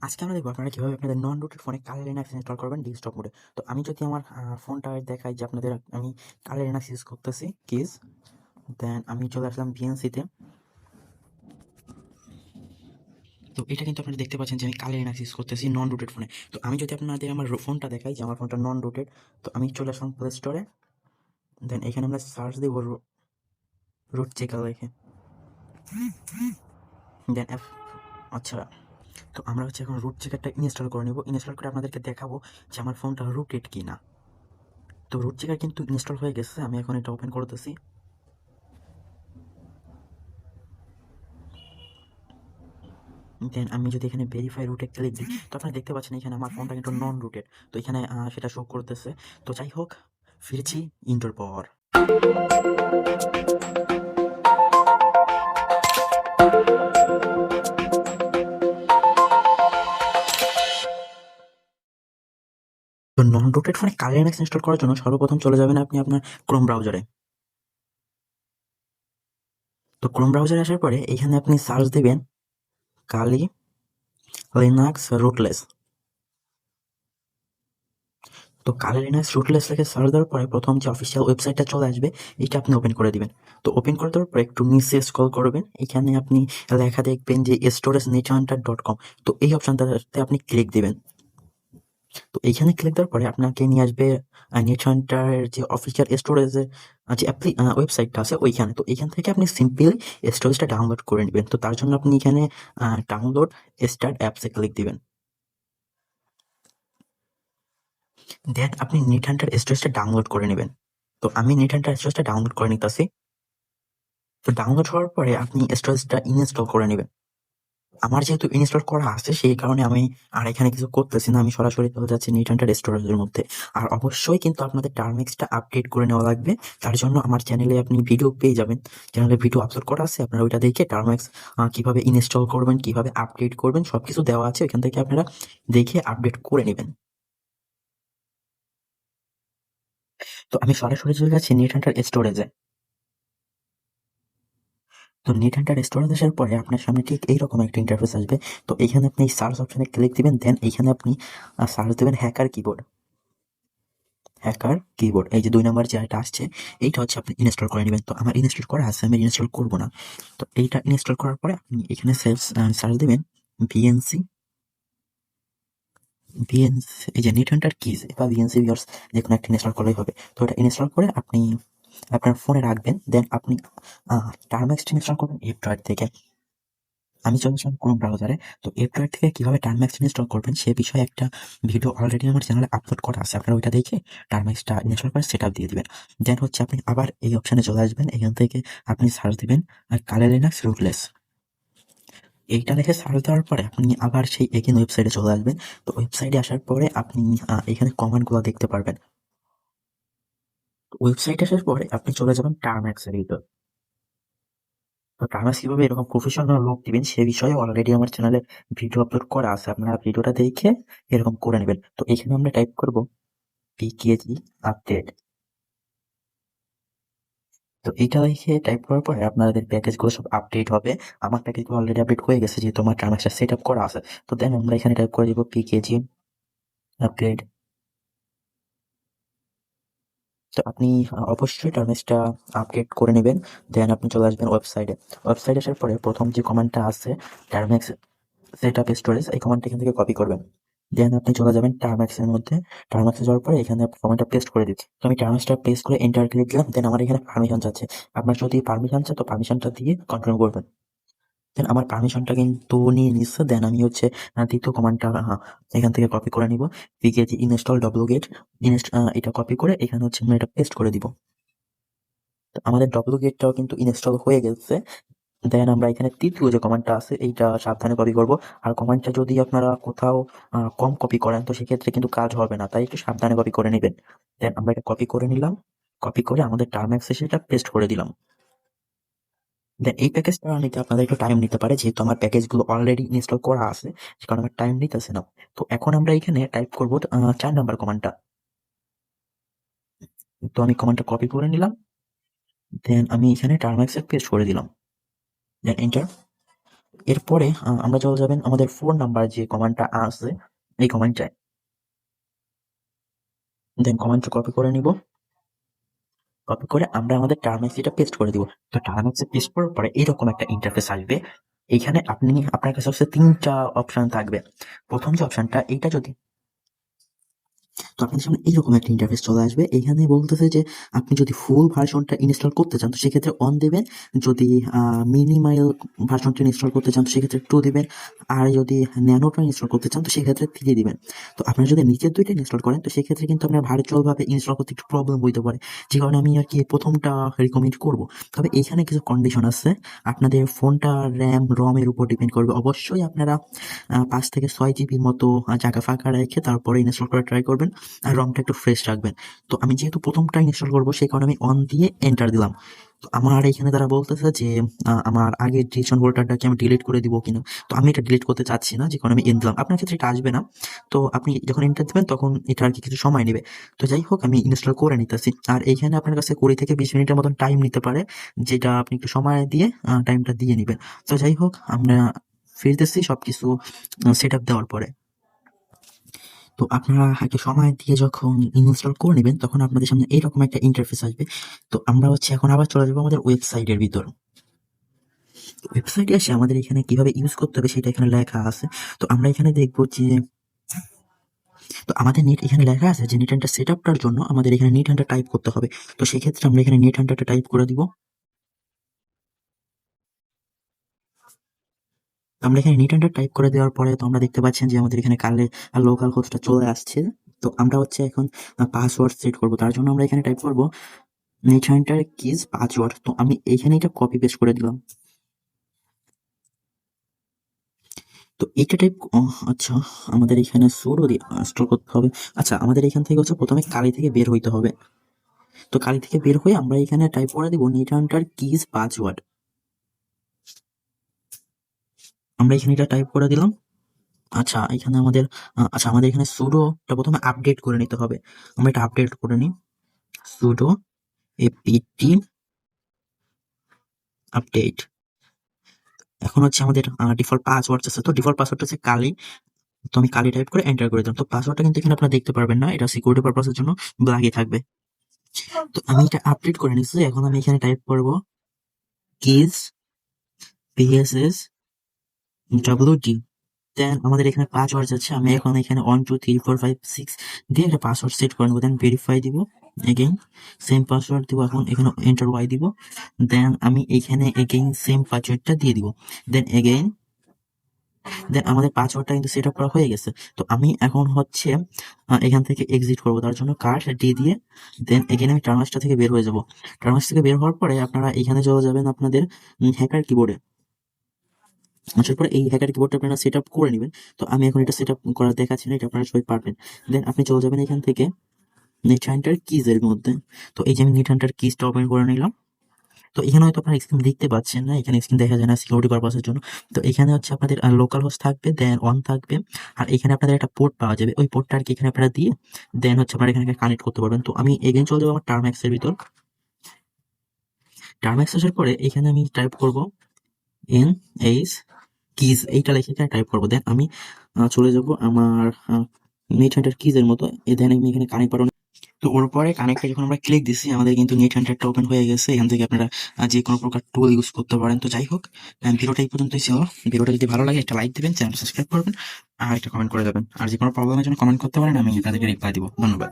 আজকে আমরা দেখবো আপনারা কিভাবে আপনাদের নন রুটেড ফোনে কালি লিনাক্স ইনস্টল করবেন ডেস্কটপ মোডে। তো আমি যদি আমার ফোনটা দেখাই যে আপনাদের আমি কালি লিনাক্স ইউজ করতেছি কিজ, দেন আমি চলে আসলাম ভিএনসিতে। তো এটা কিন্তু আপনারা দেখতে পাচ্ছেন যে আমি কালি লিনাক্স ইউজ করতেছি নন রুটেড ফোনে। তো আমি যদি আপনাদের আমার ফোনটা দেখাই যে আমার ফোনটা নন রুটেড, তো আমি চলে আসলাম প্লে স্টোরে। দেন এখানে আমরা সার্চ দেবো রুট চেকার লিখে। দেন আচ্ছা, তো আমরা হচ্ছে এখন রুট চেকারটা ইনস্টল করে নেব। ইনস্টল করে আপনাদেরকে দেখাবো যে আমার ফোনটা রুটেড কি না। তো রুট চেকার কিন্তু ইনস্টল হয়ে গেছে, আমি এখন এটা ওপেন করতেছি। দেন আমি যদি এখানে ভেরিফাই রুটে ক্লিক দিই, তো আপনারা দেখতে পাচ্ছেন এখানে আমার ফোনটা কিন্তু নন রুটেড। তো এখানে সেটা শো করতেছে। তো যাই হোক, ফিরছি ইন্টোর পর। তো নন রুটেড ফোনে কালি লিনাক্স ইনস্টল করার জন্য সর্বপ্রথম চলে যাবেন আপনি আপনার ক্রোম ব্রাউজারে। তো ক্রোম ব্রাউজারে আসার পরে এখানে আপনি সার্চ দেবেন কালি লিনাক্স রুটলেস। তো কালি লিনাক্স রুটলেস লিখে সার্চ দেওয়ার পরে প্রথম যে অফিসিয়াল ওয়েবসাইটটা চলে আসবে, এটা আপনি ওপেন করে দিবেন। তো ওপেন করে দেওয়ার পরে একটু নিচে স্ক্রল করবেন, এখানে আপনি লেখা দেখবেন যে storage.nethunter.com। তো এই অপশনটাতে আপনি ক্লিক দিবেন। তো এইখানে ক্লিক দেওয়ার পরে আপনাকে নিয়ে আসবে নেটহান্টারের যে অফিসিয়াল স্টোরেজের যে ওয়েবসাইটটা আছে ওইখানে। তো এইখান থেকে আপনি সিম্পলি স্টোরেজটা ডাউনলোড করে নেবেন। তো তার জন্য আপনি এখানে ডাউনলোড স্টার্ট অ্যাপসে ক্লিক দিবেন। দেন আপনি নেটহান্টার স্টোরেজটা ডাউনলোড করে নেবেন। তো আমি নেটহান্টার স্টোরেজটা ডাউনলোড করে নিতেছি। তো ডাউনলোড হওয়ার পরে আপনি স্টোরেজটা ইনস্টল করে নেবেন। আমার যেহেতু ইনস্টল করা আছে সেই কারণে আমি আর এখানে কিছু করতেছি না, আমি সরাসরি চলে যাচ্ছি নেটহান্টার স্টোরেজের মধ্যে। আর অবশ্যই কিন্তু আপনাদের টার্মিক্সটা আপডেট করে নেওয়া লাগবে। তার জন্য আমার চ্যানেলে আপনি ভিডিও পেয়ে যাবেন, চ্যানেলে ভিডিও আপলোড করা আছে, আপনারা ওইটা দেখে টার্মিক্স কিভাবে ইনস্টল করবেন, কিভাবে আপডেট করবেন সবকিছু দেওয়া আছে, ওইখান থেকে আপনারা দেখে আপডেট করে নেবেন। তো আমি সরাসরি চলে যাচ্ছি নেটহান্টার স্টোরেজে। তো নেটহান্টার স্টোরেজ আসার পরে আপনার সামনে ঠিক এইরকম একটা ইন্টারফেস আসবে। তো এইখানে আপনি সার্চ অপশনে ক্লিক দিবেন, দেন এইখানে আপনি সার্চ দেবেন হ্যাকার কিবোর্ড। হ্যাকার কিবোর্ড এই যে 2 নাম্বার যেটা আসছে, এইটা হচ্ছে আপনি ইনস্টল করে নেবেন। তো আমার ইনস্টল করা আছে, আমি ইনস্টল করব না। তো এইটা ইনস্টল করার পরে আপনি এখানে সার্চ দিবেন ভিএনসি। এই যে নেটহান্টার কিজ বা ভিএনসি ভিউয়ার্স, যেকোনো একটা ইনস্টল করলেই হবে। তো এটা ইনস্টল করে আপনি আপনার ফোনে রাখবেন। দেন আপনি টার্মেক্সটা ইনস্টল করবেন এফড্রয়েড থেকে। আমি চলে আসলাম ক্রোম ব্রাউজারে। তো এফড্রয়েড থেকে কিভাবে টার্মেক্স ইনস্টল করবেন সে বিষয়ে একটা ভিডিও অলরেডি আমার চ্যানেলে আপলোড করা আছে, আপনারা ওইটা দেখে টার্মেক্সটা ইনস্টল করে সেটআপ দিয়ে দিবেন। দেন হচ্ছে আপনি আবার এই অপশনে চলে আসবেন, এখান থেকে আপনি সার্চ দিবেন কালি লিনাক্স রুটলেস। এইটা লিখে সার্চ দেওয়ার পরে আপনি আবার সেই একই ওয়েবসাইটে চলে আসবেন। তো ওয়েবসাইটে আসার পরে আপনি এখানে কমান্ডগুলো দেখতে পারবেন। ওয়েবসাইটে আসার পরে আপনি চলে যাবেন টার্মেক্সের ভিতর। তো টার্মেক্স কিভাবে এরকম প্রফেশনাল লুক দিবেন সে বিষয়ে অলরেডি আমার চ্যানেলে ভিডিও আপলোড করা আছে, আপনারা ভিডিওটা দেখে এরকম করে নেবেন। তো এখানে আমরা টাইপ করব পিকেজি আপডেট। তো এইটা লিখে টাইপ করার পরে আপনাদের প্যাকেজগুলো সব আপডেট হবে। আমার প্যাকেজগুলো অলরেডি আপডেট হয়ে গেছে যেহেতু আমার টার্মেক্সটা সেট আপ করা আছে। তো দেন আমরা এখানে টাইপ করে দিব পিকেজি আপডেট। তো আপনি অবশ্যই টার্মেক্সটা আপডেট করে নেবেন। দেন আপনি চলে আসবেন ওয়েবসাইটে। ওয়েবসাইটে আসার পরে প্রথম যে কমান্ডটা আছে টার্মেক্স সেট আপ স্টোরেজ, এই কমান্ডটা এখান থেকে কপি করবেন। দেন আপনি চলে যাবেন টার্মেক্সের মধ্যে। টার্মেক্সে যাওয়ার পরে এখানে আপনি কমান্ডটা পেস্ট করে দিচ্ছি। তো আমি টার্মেক্সটা পেস্ট করে এন্টার ক্লিক দিলাম। দেন আমার এখানে পারমিশন চাচ্ছে। আপনার যদি পারমিশন চায় তো পারমিশনটা দিয়ে কন্টিনিউ করবেন। দেন আমার পারমিশনটা কিন্তু নিয়ে নিচ্ছে। দেন আমি হচ্ছে দ্বিতীয় কমান্ডটা এখান থেকে কপি করে নিব। পিকেজি ইনস্টল ডব্লুগেট এটা কপি করে এখানে হচ্ছে আমরা এটা পেস্ট করে দিব। তো আমাদের ডব্লুগেটটাও কিন্তু ইনস্টল হয়ে গেছে। দেন আমরা এখানে তৃতীয় যে কমান্ডটা আছে এইটা সাবধানে কপি করব। আর কমান্ডটা যদি আপনারা কোথাও কম কপি করেন তো সেক্ষেত্রে কিন্তু কাজ হবে না, তাই একটু সাবধানে কপি করে নেবেন। দেন আমরা এটা কপি করে নিলাম, কপি করে আমাদের টার্মেক্সে সেটা পেস্ট করে দিলাম। দেন এই প্যাকেজটা নিতে আপনাদের একটু টাইম নিতে পারে, যেহেতু আমার প্যাকেজগুলো অলরেডি ইনস্টল করা আছে সে কারণে আমার টাইম নিতেছে না। তো এখন আমরা এখানে টাইপ করব 4 নাম্বার কমান্ডটা। তো আমি কমান্ডটা কপি করে নিলাম। দেন আমি এখানে টার্মেক্সে পেস্ট করে দিলাম। Then enter. এরপরে আমরা চলে যাবেন আমাদের ফোন নাম্বার যে কমান্ডটা আছে এই কমান্ডটায়, দেন কমান্ডটা কপি করে নিব। কপি করে আমরা আমাদের টার্মেক্স এটা পেস্ট করে দিব। তো টার্মেক্সে পেস্ট করার পরে এরকম একটা ইন্টারফেস আসবে। এইখানে আপনার কাছে হচ্ছে ৩ টা অপশন থাকবে। ১ম যে অপশনটা এইটা যদি, তো আপনাদের সামনে এইরকম একটা ইন্টারফেস চলে আসবে। এইখানে বলতেছে যে আপনি যদি ফুল ভার্সনটা ইনস্টল করতে চান তো সেক্ষেত্রে অন দেবেন। যদি মিনিমাল ভার্সনটা ইনস্টল করতে চান তো সেক্ষেত্রে 2 দিবেন। আর যদি ন্যানোটা ইনস্টল করতে চান তো সেক্ষেত্রে 3 দিবেন। তো আপনারা যদি নিচের ২ টা ইনস্টল করেন তো সেক্ষেত্রে কিন্তু আপনার ভার্চুয়ালভাবে ইনস্টল করতে একটু প্রবলেম হইতে পারে। যে কারণে আমি আরকি ১ম টা রিকমেন্ড করব। তবে এইখানে কিছু কন্ডিশন আছে। আপনাদের ফোনটার RAM, ROM এর উপর ডিপেন্ড করবে। অবশ্যই আপনারা ৫ থেকে ৬ জিবির মতো জায়গা ফাঁকা রেখে তারপরে ইনস্টল করার ট্রাই করবেন। আর রংটা একটু ফ্রেশ রাখবেন। তো আমি যেহেতু ১ম টা ইনস্টল করব সেই কারণে আমি অন দিয়ে এন্টার দিলাম। তো আমার এখানে তারা বলতেছে যে আমার আগের ডিজিটাল ভোল্টারটাকে আমি ডিলিট করে দিব কিনা। তো আমি এটা ডিলিট করতে চাচ্ছি না, যে কারণে আমি দিলাম। আপনার ক্ষেত্রে এটা আসবে না। তো আপনি যখন এন্টার দিবেন তখন এটা আরকি কিছু সময় নেবে। তো যাই হোক আমি ইনস্টল করে নিতেছি। আর এইখানে আপনার কাছে ২০ থেকে ২০ মিনিটের মতন টাইম নিতে পারে। যেটা আপনি একটু সময় দিয়ে টাইমটা দিয়ে নিবেন। তো যাই হোক আমরা ফিরতেছি সবকিছু সেটআপ দেওয়ার পরে। তো আপনারা আগে সময় দিয়ে যখন ইনস্টল করে নেবেন তখন আপনাদের সামনে এইরকম একটা ইন্টারফেস আসবে। তো আমরা হচ্ছে এখন আবার চলে যাবো আমাদের ওয়েবসাইটের ভিতর। ওয়েবসাইটে এসে আমাদের এখানে কিভাবে ইউজ করতে হবে সেটা এখানে লেখা আছে। তো আমরা এখানে দেখবো যে, তো আমাদের নেট এখানে লেখা আছে যে নেট হান্টার সেটআপটার জন্য আমাদের এখানে নেট হান্টার টাইপ করতে হবে। তো সেক্ষেত্রে আমরা এখানে নেট হান্টারটা টাইপ করে দিব। আমরা এখানে নেট হান্টার টাইপ করে দেওয়ার পরে তো আমরা দেখতে পাচ্ছেন যে আমাদের এখানে কালে লোকাল হোস্টটা চলে আসছে। তো আমরা হচ্ছে এখন পাসওয়ার্ড সেট করব। তার জন্য আমরা এখানে টাইপ করব নেট হান্টার কিজ পাসওয়ার্ড। তো আমি এইখানে এটা কপি পেস্ট করে দিলাম। তো এইটা টাইপ আচ্ছা আমাদের এখানে সুডো দিয়ে ইনস্টল করতে হবে। আচ্ছা আমাদের এখান থেকে হচ্ছে প্রথমে কালি থেকে বের হইতে হবে। তো কালি থেকে বের হয়ে আমরা এখানে টাইপ করে দিব নেট হান্টার কিজ পাসওয়ার্ড। আমরা এখানে এটা টাইপ করে দিলাম। আচ্ছা এখানে আমাদের আচ্ছা আমাদের এখানে সুডোটা প্রথমে আপডেট করে নিতে হবে। আমরা এটা আপডেট করে নিই। Pseudo apt update. এখন হচ্ছে আমাদের ডিফল্ট পাসওয়ার্ড আছে। তো ডিফল্ট পাসওয়ার্ডটা হচ্ছে কালি। তো আমি কালি টাইপ করে এন্টার করে দিলাম। তো পাসওয়ার্ডটা কিন্তু এখানে আপনারা দেখতে পারবেন না। এটা সিকিউরিটি পারপাসের জন্য ব্ল্যাকই থাকবে। তো আমি এটা আপডেট করে নিচ্ছি। এখন আমি এখানে টাইপ করব কিজ পিএসএস ডব্লিউডি। দেন আমাদের এখানে পাসওয়ার্ড যাচ্ছে। আমি এখন এখানে 1 2 3 4 5 6 দিয়ে একটা পাসওয়ার্ড সেট করে নেব। দেন ভেরিফাই দিব। এগেইন সেম পাসওয়ার্ড দিব। এখন এখানে এন্টার ওয়াই দিব। দেন আমি এখানে এগেইন সেম পাসওয়ার্ডটা দিয়ে দিব। দেন এগেইন দেন আমাদের পাসওয়ার্ডটা কিন্তু সেট আপ করা হয়ে গেছে। তো আমি এখন হচ্ছে এখান থেকে এক্সিট করব। তার জন্য কার্ড ডি দিয়ে দেন এগেইন আমি টার্মিনালটা থেকে বের হয়ে যাব। টার্মিনাল থেকে বের হওয়ার পরে আপনারা এখানে চলে যাবেন আপনাদের হ্যাকার কিবোর্ডে। আসার পরে এই হ্যাকার কিবোর্ডটা আপনারা সেট আপ করে নেবেন। তো আমি এখন এটা সেট আপ করা দেখাচ্ছি না, এটা আপনারা সবাই পারবেন। দেন আপনি চলে যাবেন এখান থেকে নেট হান্টার কিজ এর মধ্যে। তো এই যে আমি নেট হান্টার কিজটা ওপেন করে নিলাম। তো এখানে হয়তো আপনারা স্ক্রিন দেখতে পাচ্ছেন না, এখানে স্ক্রিন দেখা যায় না সিকিউরিটি পারপাসের জন্য। তো এখানে হচ্ছে আপনাদের লোকাল হোস্ট থাকবে, দেন অন থাকবে। আর এখানে আপনাদের একটা পোর্ট পাওয়া যাবে, ওই পোর্টটা আর কি এখানে আপনারা দিয়ে দেন হচ্ছে আপনারা এখানে কানেক্ট করতে পারবেন। তো আমি এগেইন চলে যাবো আমার টার্ম্যাক্স এর ভিতর। টার্ম্যাক্স আসার পরে এখানে আমি টাইপ করব এন এইচ কিজ, এইটা লিখে এখানে টাইপ করবো। দেন আমি চলে যাব আমার নেট হান্টার কিজ এর মতো। দেন আমি এখানে কানেক্ট বাটন, তো ওর পরে কানেক্টে যখন আমরা ক্লিক দিছি আমাদের কিন্তু নেট হান্টারটা ওপেন হয়ে গেছে। এখান থেকে আপনারা যে কোনো প্রকার টুল ইউজ করতে পারেন। তো যাই হোক ভিডিওটা এই পর্যন্তই ছিল। ভিডিওটা যদি ভালো লাগে একটা লাইক দিবেন, চ্যানেল সাবস্ক্রাইব করবেন আর একটা কমেন্ট করে যাবেন। আর যে কোনো প্রবলেমের জন্য কমেন্ট করতে পারেন, আমি তাদেরকে রিপ্লাই দিব। ধন্যবাদ।